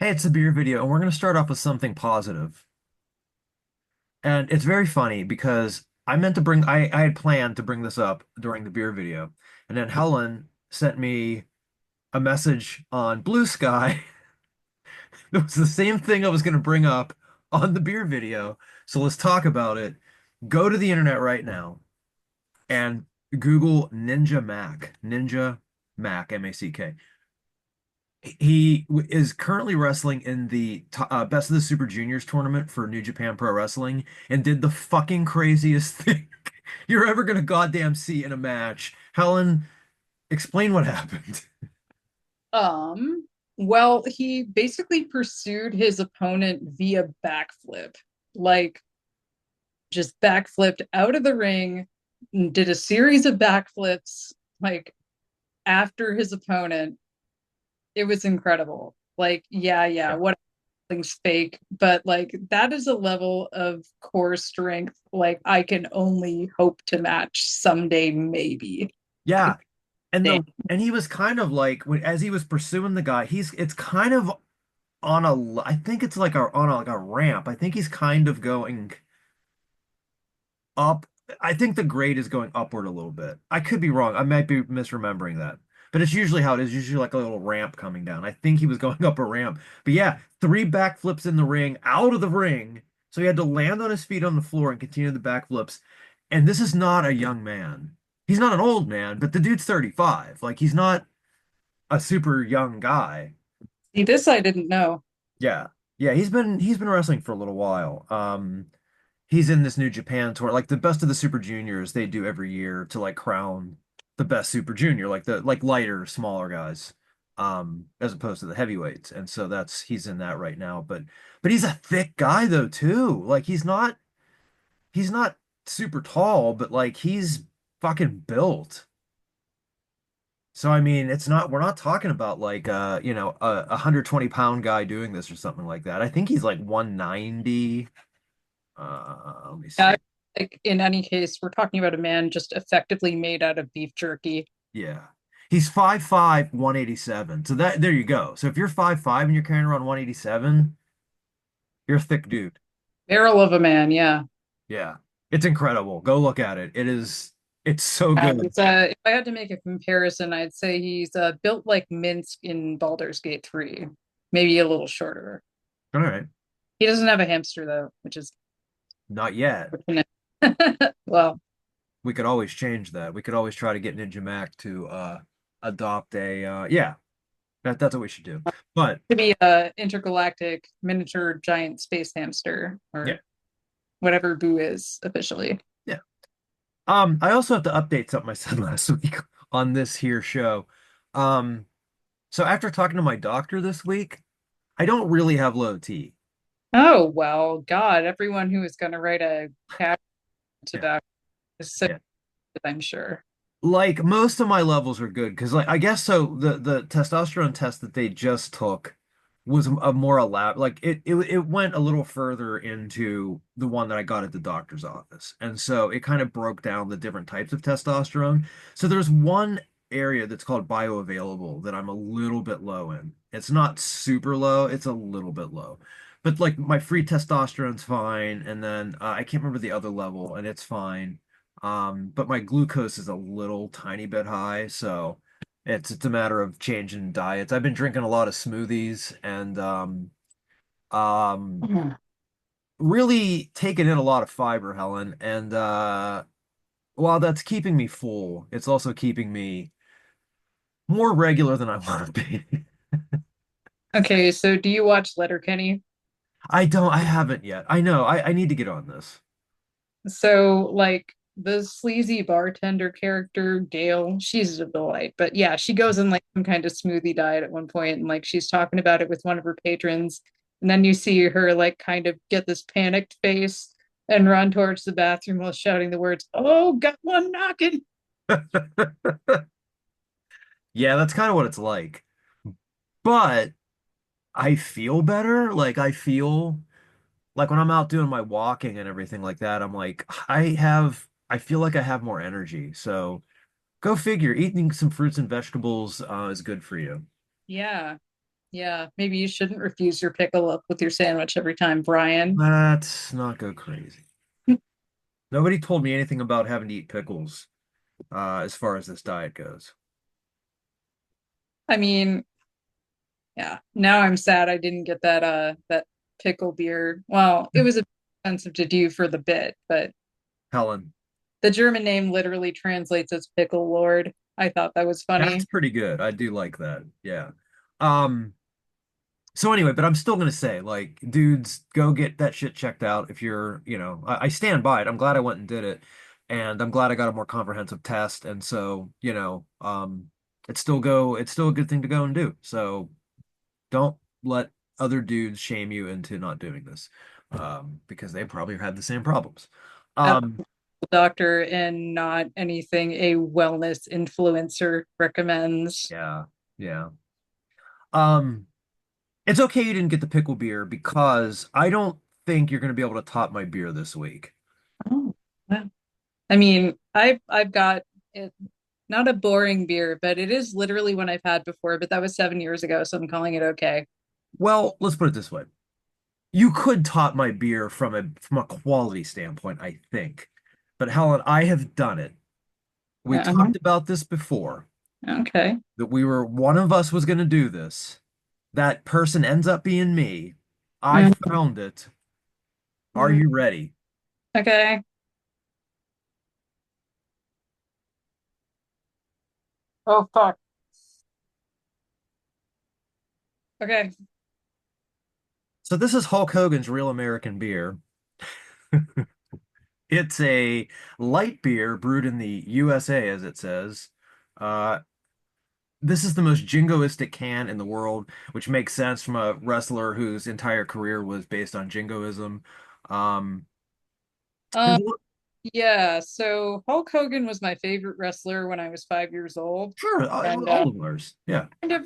Hey, it's the beer video, and we're going to start off with something positive. And it's very funny because I had planned to bring this up during the beer video. And then Helen sent me a message on Blue Sky. It was the same thing I was going to bring up on the beer video. So let's talk about it. Go to the internet right now and Google Ninja Mack. Ninja Mack, M-A-C-K. Is currently wrestling in the Best of the Super Juniors tournament for New Japan Pro Wrestling and did the fucking craziest thing you're ever gonna goddamn see in a match. Helen, explain what happened. Um, well, he basically pursued his opponent via backflip. Like, just backflipped out of the ring, and did a series of backflips, like, after his opponent. It was incredible. Like, yeah, Yeah. what thing's fake, but like that is a level of core strength like I can only hope to match someday, maybe. Yeah. And Dang. the and he was kind of like as he was pursuing the guy, it's kind of on I think it's like like a ramp. I think he's kind of going up. I think the grade is going upward a little bit. I could be wrong. I might be misremembering that. But it's usually how it is, usually like a little ramp coming down. I think he was going up a ramp. But yeah, three backflips in the ring, out of the ring. So he had to land on his feet on the floor and continue the backflips. And this is not a young man. He's not an old man, but the dude's 35. Like he's not a super young guy. See, this I didn't know. Yeah. Yeah, he's been wrestling for a little while. He's in this New Japan tour, like the best of the Super Juniors they do every year to like crown the best Super Junior, like the like lighter, smaller guys, as opposed to the heavyweights. And so that's he's in that right now. But he's a thick guy though too. Like he's not super tall, but like he's fucking built. So I mean, it's not we're not talking about like a 120-pound guy doing this or something like that. I think he's like 190. Let me Yeah, see. like in any case, we're talking about a man just effectively made out of beef jerky. Yeah. He's 5'5", 187. So that there you go. So if you're 5'5" and you're carrying around 187, you're a thick dude. Barrel of a man, yeah. Yeah. It's incredible. Go look at it. It's so good. If I had to make a comparison, I'd say he's built like Minsk in Baldur's Gate 3, maybe a little shorter. All right. He doesn't have a hamster though, which is Not yet. fortunate. Well, We could always change that. We could always try to get Ninja Mack to adopt a yeah, that's what we should do. But to be a intergalactic miniature giant space hamster yeah. or whatever Boo is officially. Yeah. I also have to update something I said last week on this here show. Um, so after talking to my doctor this week, I don't really have low T. Oh well, God, everyone who is going to write a cat to Yeah. that is so Yeah. good, I'm sure. Like most of my levels are good because like I guess so the testosterone test that they just took was a more elab like it went a little further into the one that I got at the doctor's office. And so it kind of broke down the different types of testosterone. So there's one area that's called bioavailable that I'm a little bit low in. It's not super low, it's a little bit low. But like my free testosterone's fine, and then I can't remember the other level, and it's fine. But my glucose is a little tiny bit high, so it's a matter of changing diets. I've been drinking a lot of smoothies and um Mhm. really taking in a lot of fiber, Helen. And while that's keeping me full, it's also keeping me more regular than I want to be. Okay, so do you watch Letterkenny? I haven't yet. I know, I need to get on this. So, like the sleazy bartender character, Gail, she's a delight. But yeah, she goes in like some kind of smoothie diet at one point, and like she's talking about it with one of her patrons. And then you see her like kind of get this panicked face and run towards the bathroom while shouting the words, "Oh, got one knocking." Yeah, that's kind of what it's like. But I feel better. Like I feel like when I'm out doing my walking and everything like that, I'm like, I feel like I have more energy. So go figure, eating some fruits and vegetables is good for you. Yeah. Yeah, maybe you shouldn't refuse your pickle up with your sandwich every time, Brian. Let's not go crazy. Nobody told me anything about having to eat pickles, as far as this diet goes. I mean, yeah, now I'm sad I didn't get that pickle beer. Well, it was expensive to do for the bit, but Helen, the German name literally translates as pickle lord. I thought that was that's funny. pretty good. I do like that. Yeah. Um, so anyway, but I'm still gonna say, like, dudes, go get that shit checked out if you're, I stand by it. I'm glad I went and did it, and I'm glad I got a more comprehensive test. And so, it's still a good thing to go and do. So don't let other dudes shame you into not doing this, because they probably had the same problems. A Um, doctor and not anything a wellness influencer recommends. yeah, yeah. Um, it's okay you didn't get the pickle beer because I don't think you're going to be able to top my beer this week. Oh, wow. I mean, I've got it, not a boring beer, but it is literally one I've had before, but that was 7 years ago, so I'm calling it okay. Well, let's put it this way. You could top my beer from a quality standpoint, I think. But Helen, I have done it. We Uh-huh. talked about this before, Okay. that one of us was going to do this. That person ends up being me. I Mhm. found it. Are you ready? Okay. Oh fuck. Okay. So this is Hulk Hogan's Real American Beer. It's a light beer brewed in the USA, as it says. Uh, this is the most jingoistic can in the world, which makes sense from a wrestler whose entire career was based on jingoism. Um, Um, there's a yeah, so Hulk Hogan was my favorite wrestler when I was 5 years old. Sure, And all of ours. Yeah. kind of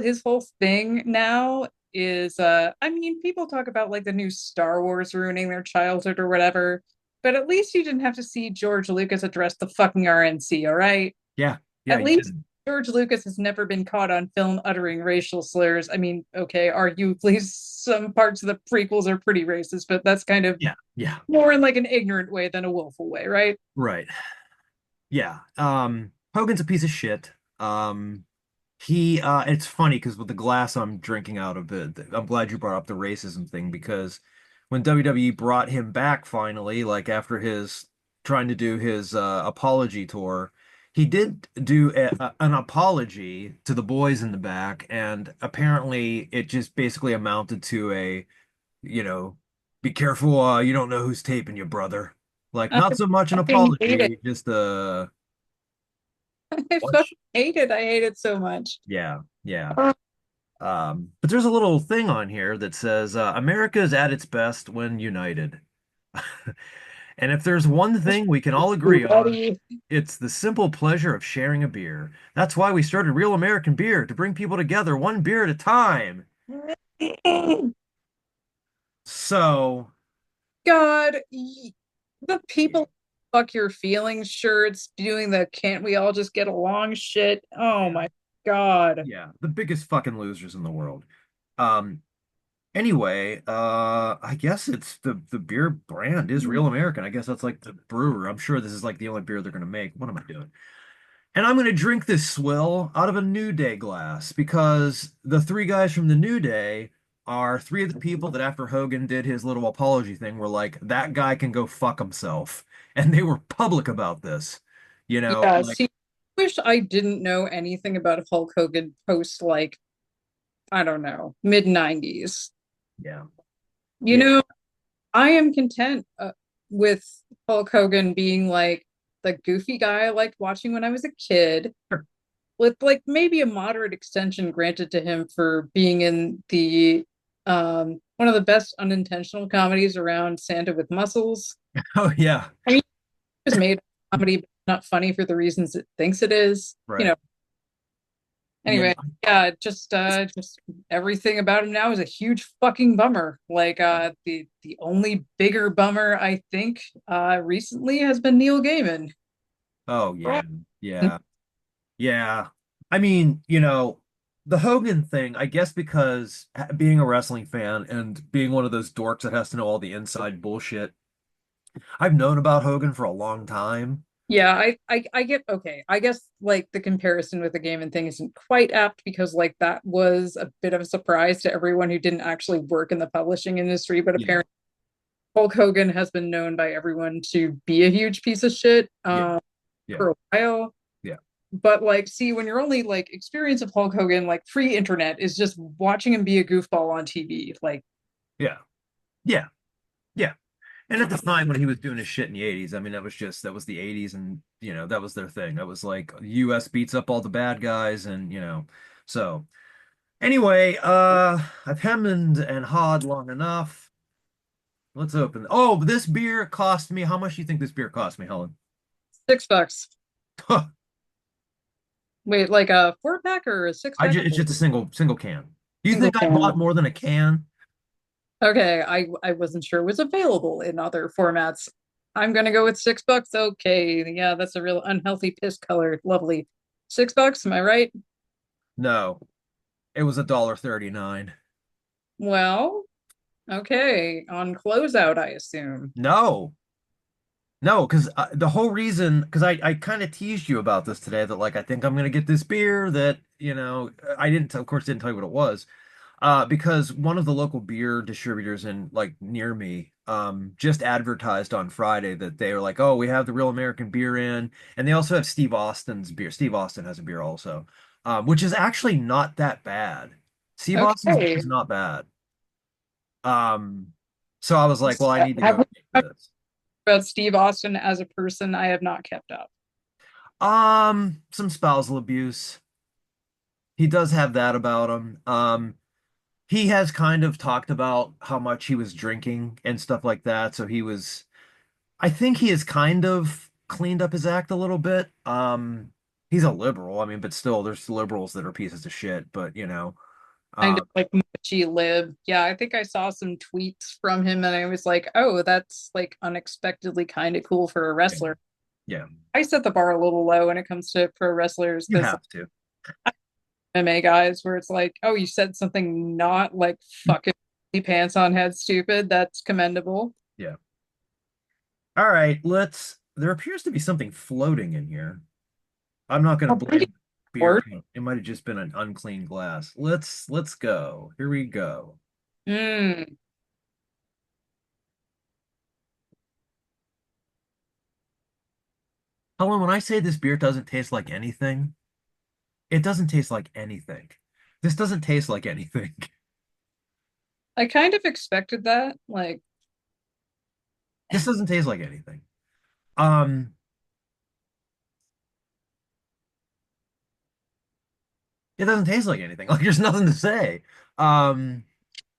his whole thing now is I mean, people talk about like the new Star Wars ruining their childhood or whatever, but at least you didn't have to see George Lucas address the fucking RNC, all right? Yeah. Yeah, At you least didn't. George Lucas has never been caught on film uttering racial slurs. I mean, okay, arguably some parts of the prequels are pretty racist, but that's kind of Yeah. Yeah. more in like an ignorant way than a willful way, right? Right. Yeah. Hogan's a piece of shit. It's funny because with the glass I'm drinking out of I'm glad you brought up the racism thing because when WWE brought him back finally, like after his trying to do his apology tour, he did do an apology to the boys in the back, and apparently it just basically amounted to you know, be careful, you don't know who's taping you, brother. Like I not so much an fucking hate it. apology, just I what? fucking hate it. I hate it so much. Yeah, yeah. But there's a little thing on here that says America is at its best when united. And if there's one thing we can all agree on, Buddy. it's the simple pleasure of sharing a beer. That's why we started Real American Beer to bring people together one beer at a time. So, God, the people fuck your feelings shirts doing the can't we all just get along shit. Oh yeah, my God. yeah, the biggest fucking losers in the world. Um, Anyway, I guess it's the beer brand is Real American. I guess that's like the brewer. I'm sure this is like the only beer they're gonna make. What am I doing? And I'm gonna drink this swill out of a New Day glass because the three guys from the New Day are three of the people that after Hogan did his little apology thing were like, that guy can go fuck himself. And they were public about this. Yeah, Like, see, I wish I didn't know anything about Hulk Hogan post like, I don't know, mid 90s. yeah, You yeah, know, I am content with Hulk Hogan being like the goofy guy I liked watching when I was a kid, sure. with like maybe a moderate extension granted to him for being in the one of the best unintentional comedies around Santa with muscles. Oh yeah, I mean, it was made a comedy, but not funny for the reasons it thinks it is. You right. know, Yeah. anyway, yeah, just everything about him now is a huge fucking bummer. Like the only bigger bummer I think recently has been Neil Gaiman. Oh yeah, yeah. Yeah. I mean, the Hogan thing, I guess because being a wrestling fan and being one of those dorks that has to know all the inside bullshit, I've known about Hogan for a long time. Yeah, I get okay. I guess like the comparison with the game and thing isn't quite apt because like that was a bit of a surprise to everyone who didn't actually work in the publishing industry, but Yeah, apparently Hulk Hogan has been known by everyone to be a huge piece of shit yeah, yeah, for a while. yeah, But like, see, when your only like experience of Hulk Hogan, like pre-internet, is just watching him be a goofball on TV. Like, yeah, yeah, yeah. And at the time when he was doing his shit in the 80s, I mean, that was the 80s and, that was their thing. That was like US beats up all the bad guys and, so anyway, I've hemmed and hawed long enough. Let's open. Oh, this beer cost me. How much do you think this beer cost me, Helen? $6. Wait, like a 4 pack or a six pack? It's just a single can. Do you Single think I bought can. more than a can? Okay, I wasn't sure it was available in other formats. I'm gonna go with $6. Okay, yeah, that's a real unhealthy piss color. Lovely. $6, am I right? No, it was $1.39. Well, okay. On closeout, I assume. No, no, because the whole reason, because I kind of teased you about this today that like I think I'm gonna get this beer that I didn't of course didn't tell you what it was, because one of the local beer distributors in like near me just advertised on Friday that they were like, oh, we have the Real American beer in, and they also have Steve Austin's beer. Steve Austin has a beer also, which is actually not that bad. Steve Austin's beer Okay. is not bad. Um, so I was like, well, I need to Have go we get talked this. about Steve Austin as a person? I have not kept up. Some spousal abuse. He does have that about him. He has kind of talked about how much he was drinking and stuff like that. So I think he has kind of cleaned up his act a little bit. He's a liberal. I mean, but still, there's liberals that are pieces of shit. But Kind of um, like Mochi Lib. Yeah, I think I saw some tweets from him and I was like, oh, that's like unexpectedly kind of cool for a yeah, wrestler. yeah, I set the bar a little low when it comes to pro wrestlers you because have to. MMA guys, where it's like, oh, you said something not like fucking pants on head stupid. That's commendable. Yeah. All right, let's. There appears to be something floating in here. I'm not going I'll to drink it blame beer. for It might have just been an unclean glass. Let's go. Here we go. mm. Helen, when I say this beer doesn't taste like anything, it doesn't taste like anything. This doesn't taste like anything. I kind of expected that. Like, This doesn't taste like anything. Um, it doesn't taste like anything. Like there's nothing to say. Um,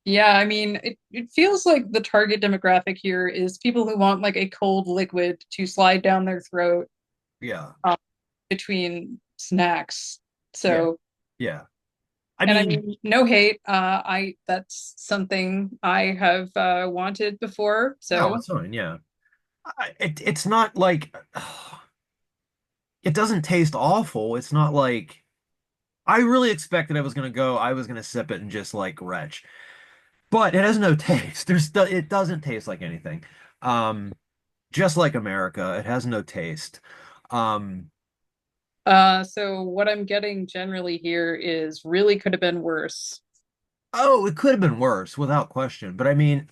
yeah, I mean, it feels like the target demographic here is people who want like a cold liquid to slide down their throat yeah, um, between snacks. yeah, So, yeah. I and I mean, mean, no hate. I that's something I have wanted before. no, So it's fine. Yeah, it's not like it doesn't taste awful. It's not like I really expected I was gonna sip it and just like retch. But it has no taste. It doesn't taste like anything. Um, just like America, it has no taste. Um, so what I'm getting generally here is really could have been worse. oh, it could have been worse without question. But I mean,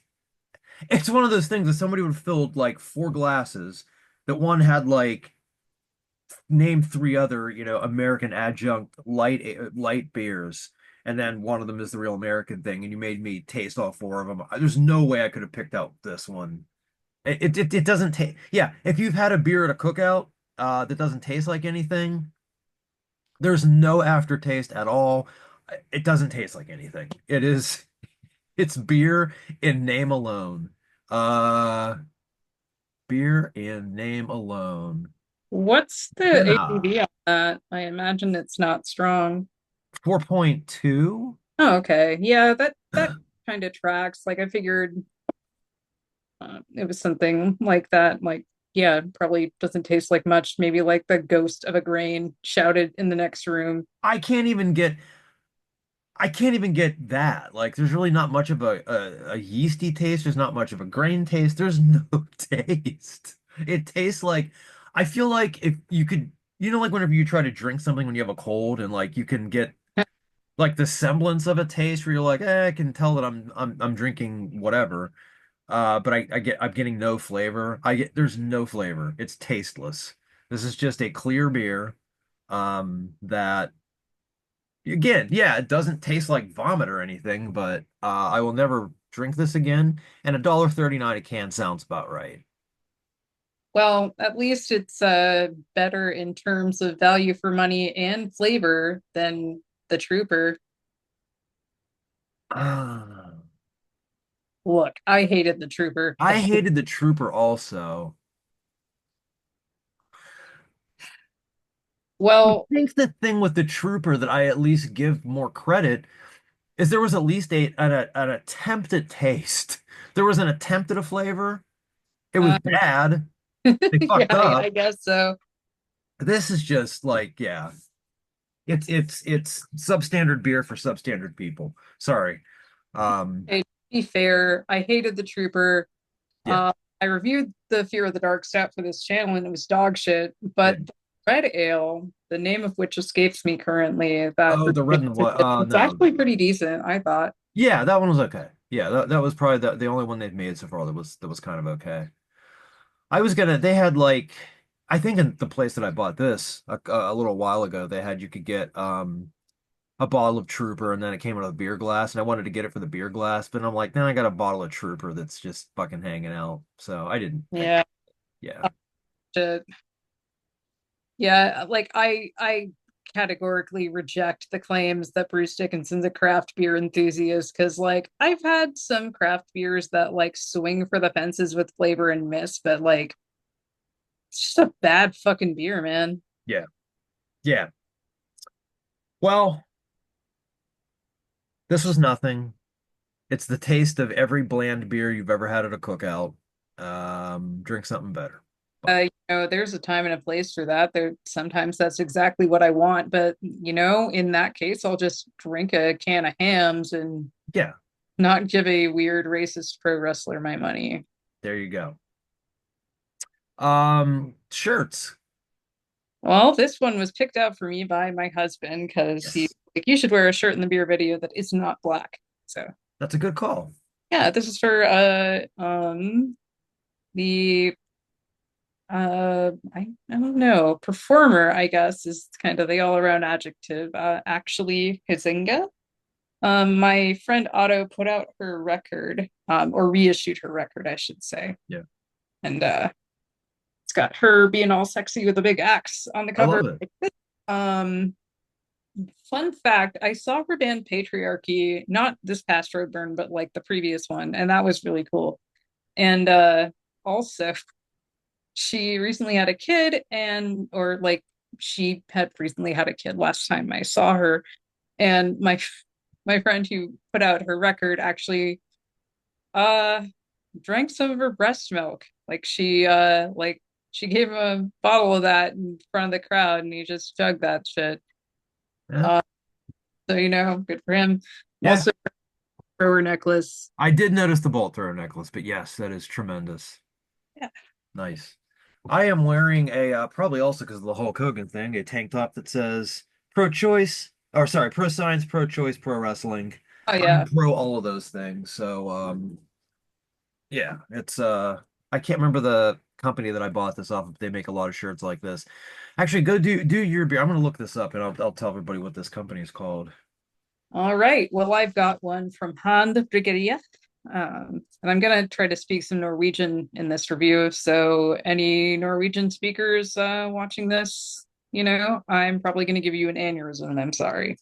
it's one of those things that somebody would have filled like four glasses, that one had like name three other, American adjunct light beers, and then one of them is the real American thing, and you made me taste all four of them. There's no way I could have picked out this one. It doesn't taste. Yeah, if you've had a beer at a cookout that doesn't taste like anything, there's no aftertaste at all. It doesn't taste like anything. It's beer in name alone. Uh, beer in name alone. What's the Yeah. ABV on that? I imagine it's not strong. 4.2. Oh, okay. Yeah, that kind of tracks. Like I figured it was something like that. Like, yeah, probably doesn't taste like much. Maybe like the ghost of a grain shouted in the next room. I can't even get. I can't even get that. Like, there's really not much of a yeasty taste. There's not much of a grain taste. There's no taste. It tastes like, I feel like if you could, like whenever you try to drink something when you have a cold and like you can get like the semblance of a taste where you're like, I can tell that I'm drinking whatever. But I'm getting no flavor. There's no flavor. It's tasteless. This is just a clear beer, that again, yeah, it doesn't taste like vomit or anything, but I will never drink this again. And $1.39 a can sounds about right. Well, at least it's better in terms of value for money and flavor than the Trooper. Ah, Look, I hated the Trooper. I hated the Trooper also. I Well, think the thing with the Trooper that I at least give more credit is there was at least an attempt at taste. There was an attempt at a flavor. It was uh, bad. They yeah, fucked I up. guess so. This is just like, yeah, it's substandard beer for substandard people. Sorry. Um, Hey, to be fair, I hated the Trooper. yeah. I reviewed the Fear of the Dark Stout for this channel and it was dog shit. Yeah. But the red ale, the name of which escapes me currently, that Oh, the red and white. it's No. actually pretty decent, I thought. Yeah, that one was okay. Yeah, that was probably the only one they've made so far that was kind of okay. They had like, I think in the place that I bought this a little while ago, they had, you could get a bottle of Trooper and then it came in a beer glass, and I wanted to get it for the beer glass, but I'm like, then I got a bottle of Trooper that's just fucking hanging out. So I didn't. Yeah. Yeah. Uh, to- yeah, like I categorically reject the claims that Bruce Dickinson's a craft beer enthusiast because like I've had some craft beers that like swing for the fences with flavor and miss, but like it's just a bad fucking beer, man. Yeah. Yeah. Well, this was nothing. It's the taste of every bland beer you've ever had at a cookout. Drink something better. Bye. There's a time and a place for that. There sometimes that's exactly what I want, but in that case, I'll just drink a can of hams and Yeah, not give a weird racist pro wrestler my money. there you go. Shirts. Well, this one was picked out for me by my husband because he Yes, like you should wear a shirt in the beer video that is not black. So that's a good call. yeah, this is for the I don't know, performer, I guess is kind of the all-around adjective. Actually Hizinga. My friend Otto put out her record, or reissued her record, I should say. Yeah, And it's got her being all sexy with a big axe on the I cover. love it. Um, Fun fact, I saw her band Patriarchy, not this past Roadburn, but like the previous one, and that was really cool. And also she recently had a kid or like she had recently had a kid last time I saw her. And my friend who put out her record actually uh drank some of her breast milk. Like she gave him a bottle of that in front of the crowd and he just chugged that shit. Yeah, Uh so good for him. yeah. Also thrower necklace. I did notice the bolt thrower necklace, but yes, that is tremendous. Yeah. Nice. I am wearing probably also because of the Hulk Hogan thing, a tank top that says pro-choice, or sorry, pro-science, pro-choice, pro-wrestling. Oh I'm yeah. pro all of those things. So yeah, it's I can't remember the company that I bought this off of. They make a lot of shirts like this. Actually, go do your beer. I'm gonna look this up and I'll tell everybody what this company is called. All right. Well, I've got one from HaandBryggeriet. And I'm going to try to speak some Norwegian in this review. So, any Norwegian speakers watching this, I'm probably going to give you an aneurysm, and I'm sorry.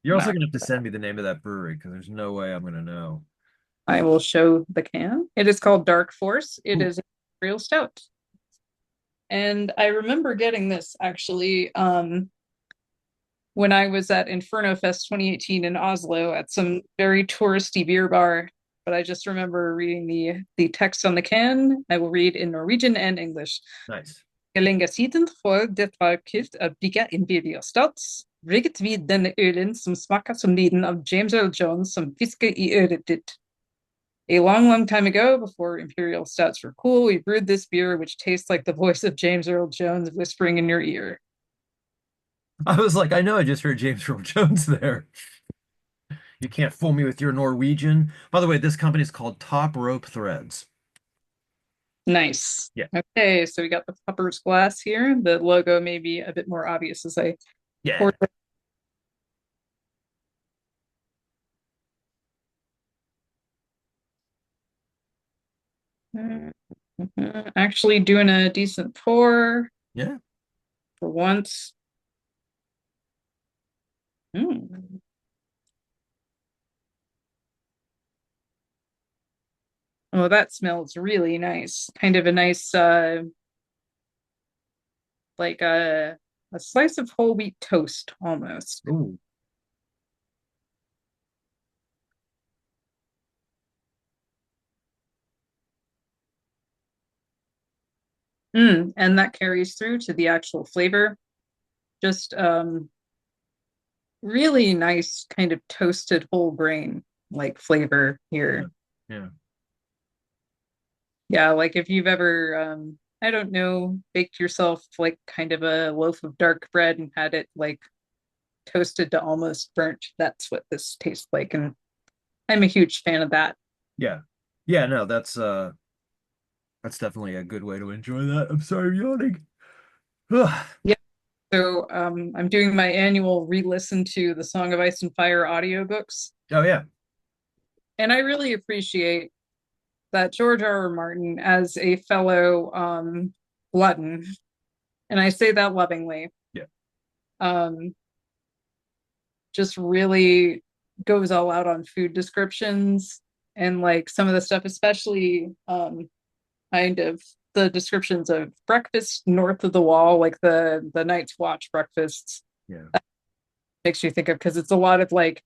You're also Not. gonna have to send me the name of that brewery because there's no way I'm gonna know. I will show the can. It is called Dark Force. It Cool. is a real stout. And I remember getting this actually when I was at Inferno Fest 2018 in Oslo at some very touristy beer bar. But I just remember reading the text on the can. I will read in Norwegian and English. Nice. Lenge siden for det var kult å bygge en videostats. Brygget vi denne ölen som smakar som lyden av James Earl Jones som fiske i öret ditt. A long, long time ago, before imperial stouts were cool, we brewed this beer which tastes like the voice of James Earl Jones whispering in your ear. I was like, I know I just heard James Earl Jones there. You can't fool me with your Norwegian. By the way, this company is called Top Rope Threads. Nice. Yeah. Okay, so we got the Pupper's glass here. The logo may be a bit more obvious as I pour. Yeah. Actually doing a decent pour Yeah. for once. Mm. Oh, that smells really nice. Kind of a nice like a slice of whole wheat toast almost. Ooh. And that carries through to the actual flavor. Just really nice kind of toasted whole grain like flavor Yeah. here. Yeah. Yeah, like if you've ever I don't know, baked yourself like kind of a loaf of dark bread and had it like toasted to almost burnt, that's what this tastes like. And I'm a huge fan of that. Yeah. Yeah, no, that's definitely a good way to enjoy that. I'm sorry I'm yawning. Ugh. Yeah. So I'm doing my annual re-listen to the Song of Ice and Fire audiobooks. Oh yeah. And I really appreciate that George R. R. Martin, as a fellow glutton, and I say that lovingly, Yeah. um, just really goes all out on food descriptions and like some of the stuff, especially kind of the descriptions of breakfast north of the wall, like the Night's Watch breakfasts, Yeah. makes you think of because it's a lot of like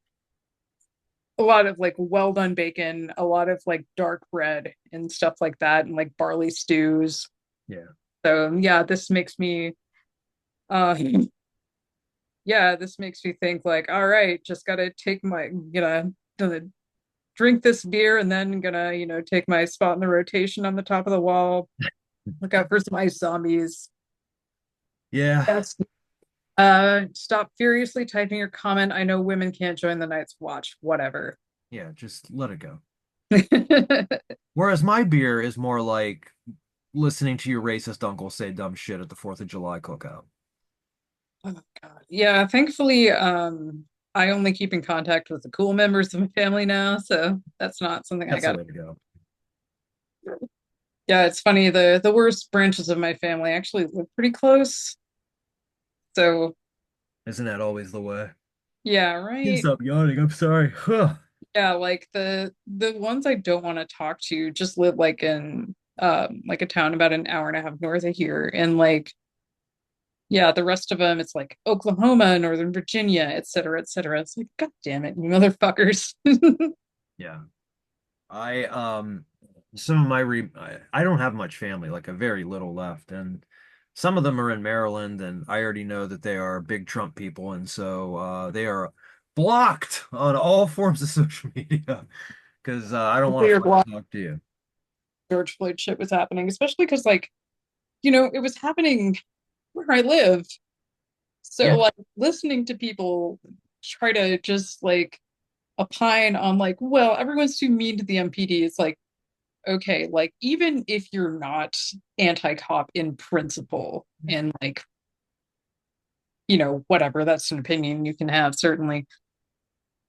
well done bacon, a lot of like dark bread and stuff like that, and like barley stews. Yeah. So yeah, this makes me uh yeah, this makes me think like, all right, just gotta take my gonna drink this beer and then gonna, take my spot in the rotation on the top of the wall. Look out for some ice zombies. Yeah. Yes. Stop furiously typing your comment. I know women can't join the Night's Watch. Whatever. Yeah, just let it go. Oh Whereas my beer is more like listening to your racist uncle say dumb shit at the 4th of July cookout. God. Yeah, thankfully, I only keep in contact with the cool members of my family now, so that's not something I That's the got. way to go. Yeah, it's funny. The worst branches of my family actually live pretty close. So Isn't that always the way? yeah, Can't right. stop yawning. I'm sorry. Yeah, like the ones I don't want to talk to just live like in like a town about an hour and a half north of here. And like yeah, the rest of them it's like Oklahoma, Northern Virginia, et cetera, et cetera. It's like, God damn it, you motherfuckers. Yeah. I some of my re I don't have much family, like a very little left, and some of them are in Maryland, and I already know that they are big Trump people, and so they are blocked on all forms of social media because I don't want to Clear fucking block talk to you. George Floyd shit was happening, especially because like, it was happening where I live. So Yeah, like listening to people try to just like opine on like, well, everyone's too mean to the MPD. It's like, okay, like even if you're not anti-cop in principle and like, whatever, that's an opinion you can have, certainly.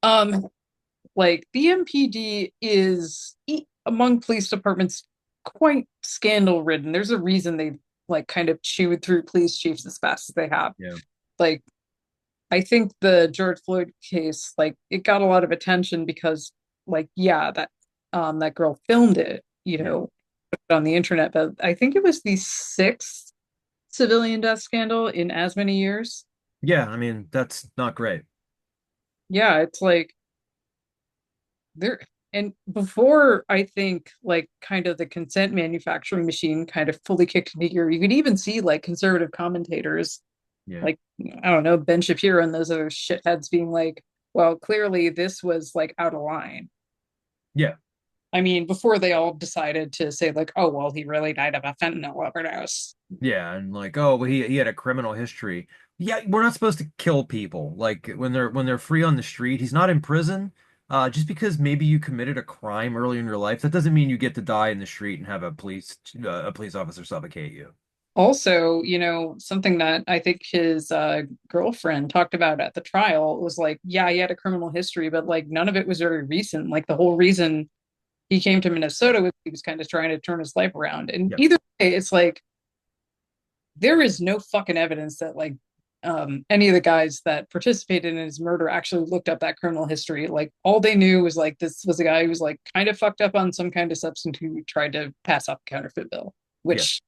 Um, like the MPD is among police departments quite scandal ridden. There's a reason they like kind of chewed through police chiefs as fast as they have. yeah, Like I think the George Floyd case, like it got a lot of attention because like, yeah, that girl filmed it, yeah, put it on the internet, but I think it was the sixth civilian death scandal in as many years. yeah. I mean, that's not great. Yeah, it's like there and before I think like kind of the consent manufacturing machine kind of fully kicked into gear, you could even see like conservative commentators Yeah. Like, I don't know, Ben Shapiro and those other shitheads being like, well, clearly this was like out of line. Yeah. I mean, before they all decided to say, like, oh, well, he really died of a fentanyl overdose. Yeah, and like, oh, well, he had a criminal history. Yeah, we're not supposed to kill people. Like when they're free on the street, he's not in prison. Just because maybe you committed a crime early in your life, that doesn't mean you get to die in the street and have a police officer suffocate you. Also, something that I think his girlfriend talked about at the trial was like, yeah, he had a criminal history, but like none of it was very recent. Like the whole reason he came to Yeah. Minnesota was he was kind of trying to turn his life around. And Yep. either way, it's like there is no fucking evidence that like any of the guys that participated in his murder actually looked up that criminal history. Like all they knew was like this was a guy who was like kind of fucked up on some kind of substance who tried to pass off a counterfeit bill, Yeah. which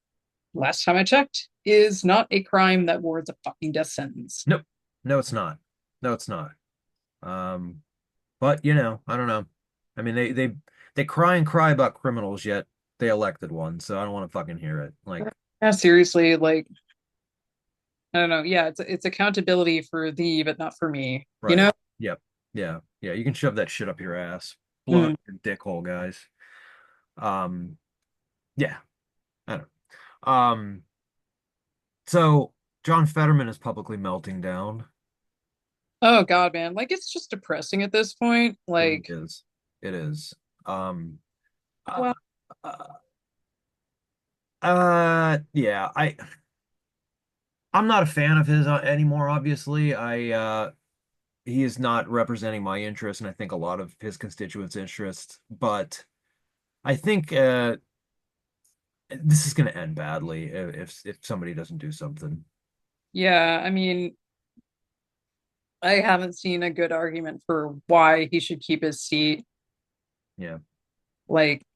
last time I checked is not a crime that warrants a fucking death sentence. Nope. No, it's not. No, it's not. Um, but I don't know. I mean, they cry and cry about criminals, yet they elected one, so I don't want to fucking hear it. Like, Yeah, seriously, like I don't know. Yeah, it's accountability for thee, but not for me. You right. know? Yep. Yeah. Yeah. You can shove that shit up your ass. Blow Mm. up your dick hole, guys. Um, yeah. I don't know. So John Fetterman is publicly melting down. Oh God, man. Like it's just depressing at this point. It really Like, is. It is. Um, uh, well, uh, yeah, I'm not a fan of his anymore, obviously. He is not representing my interest, and I think a lot of his constituents' interests. But I think this is going to end badly if somebody doesn't do something. yeah, I mean, I haven't seen a good argument for why he should keep his seat. Yeah, Like,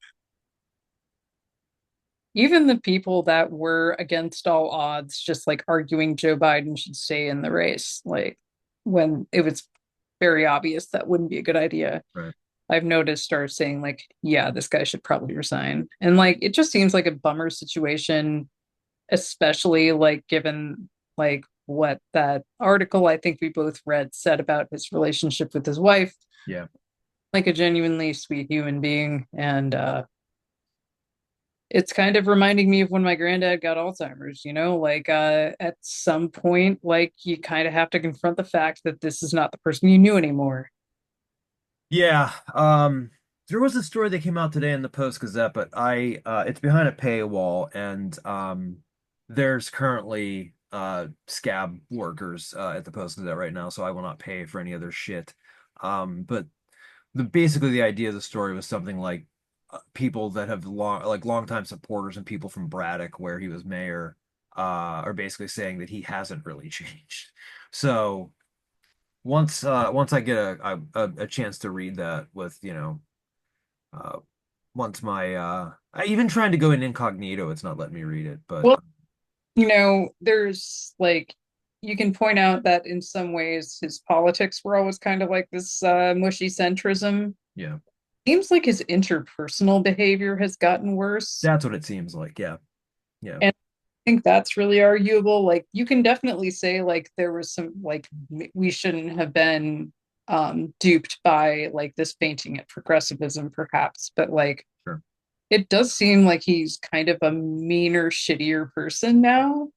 even the people that were against all odds, just like arguing Joe Biden should stay in the race, like when it was very obvious that wouldn't be a good idea. right. I've noticed are saying like, yeah, this guy should probably resign. And like it just seems like a bummer situation, especially like given like what that article I think we both read said about his relationship with his wife, Yeah. like a genuinely sweet human being. And it's kind of reminding me of when my granddad got Alzheimer's, like at some point, like you kind of have to confront the fact that this is not the person you knew anymore. Yeah. There was a story that came out today in the Post Gazette, but I it's behind a paywall, and there's currently scab workers at the Post Gazette right now, so I will not pay for any of their shit. But basically the idea of the story was something like people that have longtime supporters and people from Braddock, where he was mayor, are basically saying that he hasn't really changed. So once I get a chance to read that with uh once my I even trying to go in incognito, it's not letting me read it, but Well, there's like you can point out that in some ways his politics were always kind of like this mushy centrism. yeah, Seems like his interpersonal behavior has gotten worse. that's what it seems like. Yeah, yeah, And I think that's really arguable. Like you can definitely say like there was some like we shouldn't have been duped by like this painting at progressivism perhaps, but like sure. it does seem like he's kind of a meaner, shittier person now.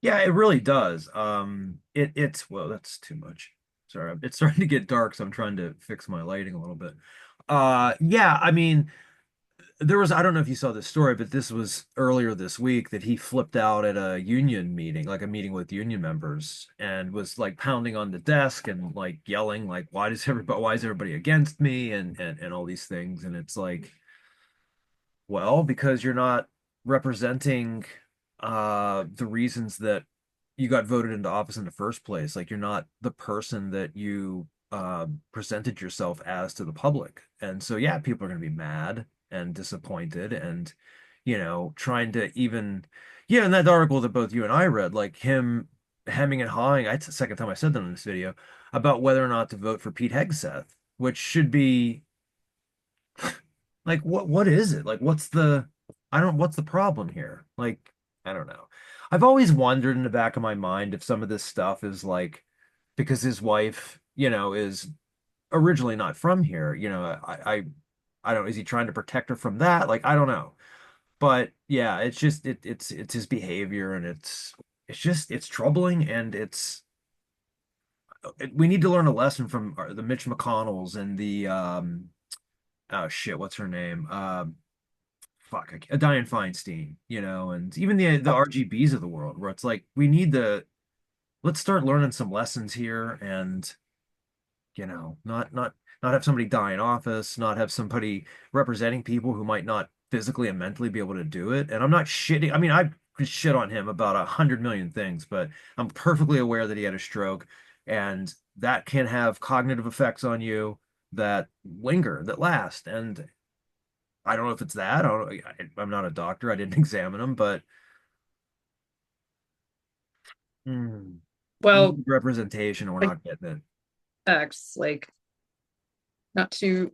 Yeah, it really does. It's well, that's too much. Sorry, it's starting to get dark, so I'm trying to fix my lighting a little bit. Yeah, I mean, I don't know if you saw this story, but this was earlier this week that he flipped out at a union meeting, like a meeting with union members, and was like pounding on the desk and like yelling, like, why is everybody against me? And all these things. And it's like, well, because you're not representing the reasons that you got voted into office in the first place. Like you're not the person that you presented yourself as to the public. And so yeah, people are going to be mad and disappointed and trying to even in that article that both you and I read, like him hemming and hawing, it's the second time I said that in this video, about whether or not to vote for Pete Hegseth, which should be like, what is it? Like, what's the problem here? Like, I don't know. I've always wondered in the back of my mind if some of this stuff is like because his wife, is originally not from here. I don't, is he trying to protect her from that? Like, I don't know. But yeah, it's just it's his behavior and it's troubling and we need to learn a lesson from the Mitch McConnells and the oh shit, what's her name? Fuck, Dianne Feinstein, and even the RGBs of the world, where it's like we need to let's start learning some lessons here, and not have somebody die in office, not have somebody representing people who might not physically and mentally be able to do it. And I'm not shitting. I mean, I could shit on him about 100 million things, but I'm perfectly aware that he had a stroke, and that can have cognitive effects on you that linger, that last. And I don't know if it's that. I'm not a doctor. I didn't examine him, but mm, we Well, need representation, and we're like not getting it. facts, like not to,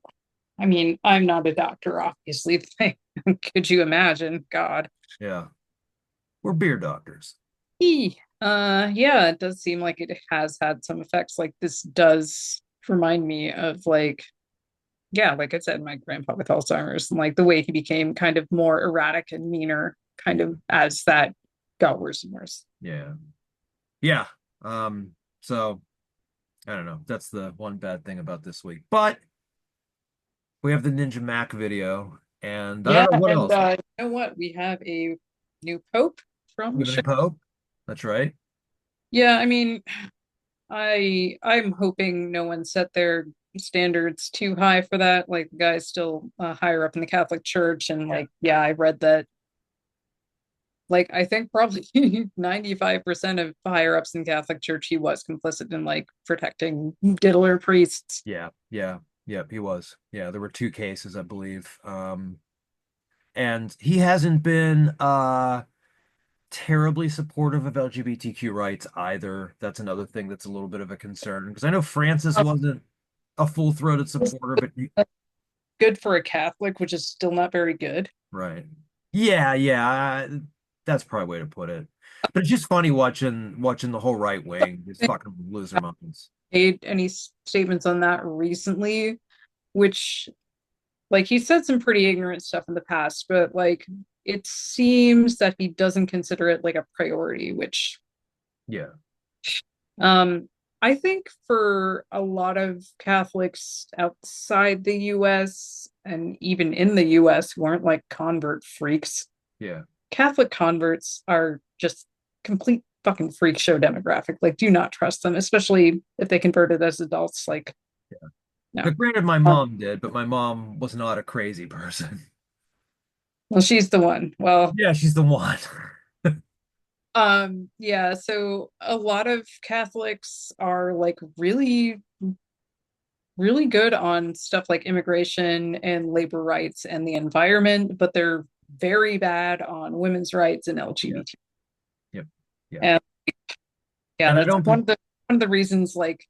I mean, I'm not a doctor, obviously. Could you imagine? God. Yeah, we're beer doctors. Yeah, it does seem like it has had some effects. Like this does remind me of like, yeah, like I said, my grandpa with Alzheimer's and like the way he became kind of more erratic and meaner, kind Yeah, of as that got worse and worse. yeah, yeah. So I don't know. That's the one bad thing about this week. But we have the Ninja Mack video, and I don't Yeah, know what and else. you know what? We have a new pope from We have a Russia. new Pope. That's right. Yeah, I mean, I'm hoping no one set their standards too high for that. Like the guy's still higher up in the Catholic Church, and Yeah. like, yeah, I read that. Like, I think probably 95% of higher ups in Catholic Church, he was complicit in like protecting diddler priests. Yeah, yeah, yeah, he was. Yeah, there were two cases, I believe. And he hasn't been terribly supportive of LGBTQ rights either. That's another thing that's a little bit of a concern because I know Francis Um, wasn't a full-throated supporter, but Good for a Catholic, which is still not very good. right. Yeah, yeah, that's probably a way to put it. But it's just funny watching the whole right wing just fucking lose their minds. Made any statements on that recently, which like he said some pretty ignorant stuff in the past, but like it seems that he doesn't consider it like a priority, which Yeah, um I think for a lot of Catholics outside the US and even in the US who aren't like convert freaks, yeah, Catholic converts are just complete fucking freak show demographic. Like, do not trust them, especially if they converted as adults. Like, yeah. no. Now, granted, my Um, mom did, but my mom was not a crazy person. well, she's the one. Well, Yeah, she's the one. yeah, so a lot of Catholics are like really, really good on stuff like immigration and labor rights and the environment, but they're very bad on women's rights and Yeah, LGBT. yep, yeah. And yeah, And I that's don't think, one of the reasons like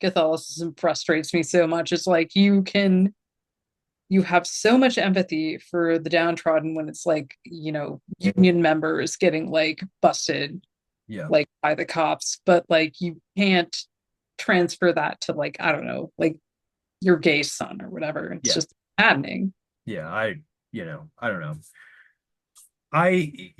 Catholicism frustrates me so much. Is like you have so much empathy for the downtrodden when it's like, union members getting like busted yeah, like by the cops, but like you can't transfer that to like, I don't know, like your gay son or whatever. It's yeah, just maddening. yeah. I don't know. I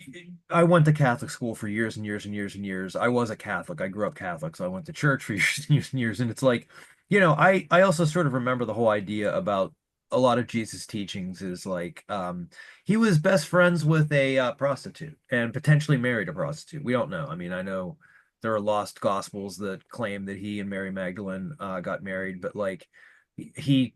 I went to Catholic school for years and years and years and years. I was a Catholic. I grew up Catholic, so I went to church for years and years and years. And it's like, I also sort of remember the whole idea about a lot of Jesus' teachings is like he was best friends with a prostitute and potentially married a prostitute. We don't know. I mean, I know there are lost gospels that claim that he and Mary Magdalene got married, but like he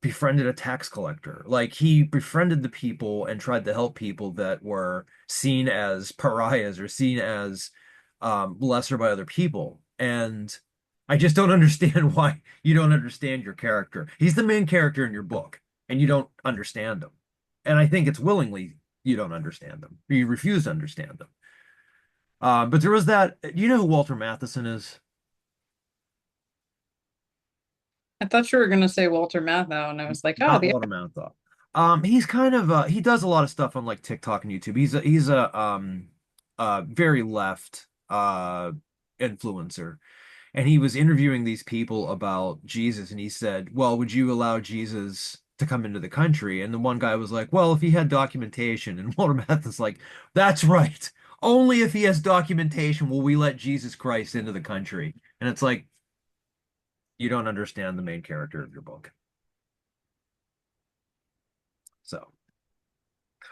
befriended a tax collector. Like he befriended the people and tried to help people that were seen as pariahs or seen as lesser by other people. And I just don't understand why you don't understand your character. He's the main character in your book, and you don't understand him. And I think it's willingly you don't understand them, or you refuse to understand them. But there was that. You know who Walter Matheson is? I thought you were gonna say Walter Matthau, and I was like, oh, Not the Walter Matthau. He's kind of he does a lot of stuff on like TikTok and YouTube. He's a very left influencer, and he was interviewing these people about Jesus, and he said, "Well, would you allow Jesus to come into the country?" And the one guy was like, "Well, if he had documentation." And Walter Matthau's like, "That's right. Only if he has documentation will we let Jesus Christ into the country." And it's like, you don't understand the main character of your book. So,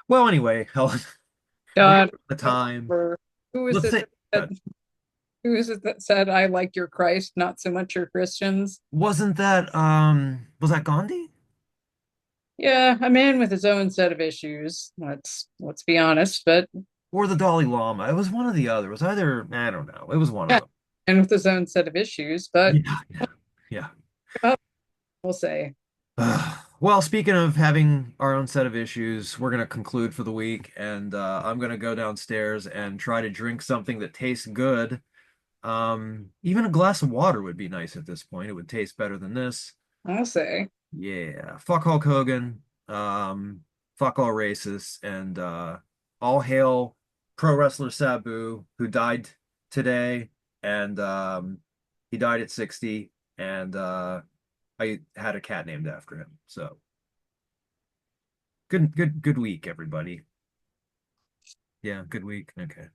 well, anyway, Helen, we're God, getting the time. who is Let's it say, that said, who is it that said, I like your Christ, not so much your Christians? wasn't that was that Gandhi Yeah, a man with his own set of issues. Let's be honest, but or the Dalai Lama? It was one or the other. It was either, I don't know. It was one of yeah, them. and with his own set of issues, but Yeah, yeah, yeah. well, we'll say. Well, speaking of having our own set of issues, we're going to conclude for the week, and I'm going to go downstairs and try to drink something that tastes good. Even a glass of water would be nice at this point. It would taste better than this. I'll say. Yeah. Fuck Hulk Hogan. Fuck all racists, and all hail pro wrestler Sabu, who died today, and he died at 60, and I had a cat named after him. So good week, everybody. Yeah, good week. Okay.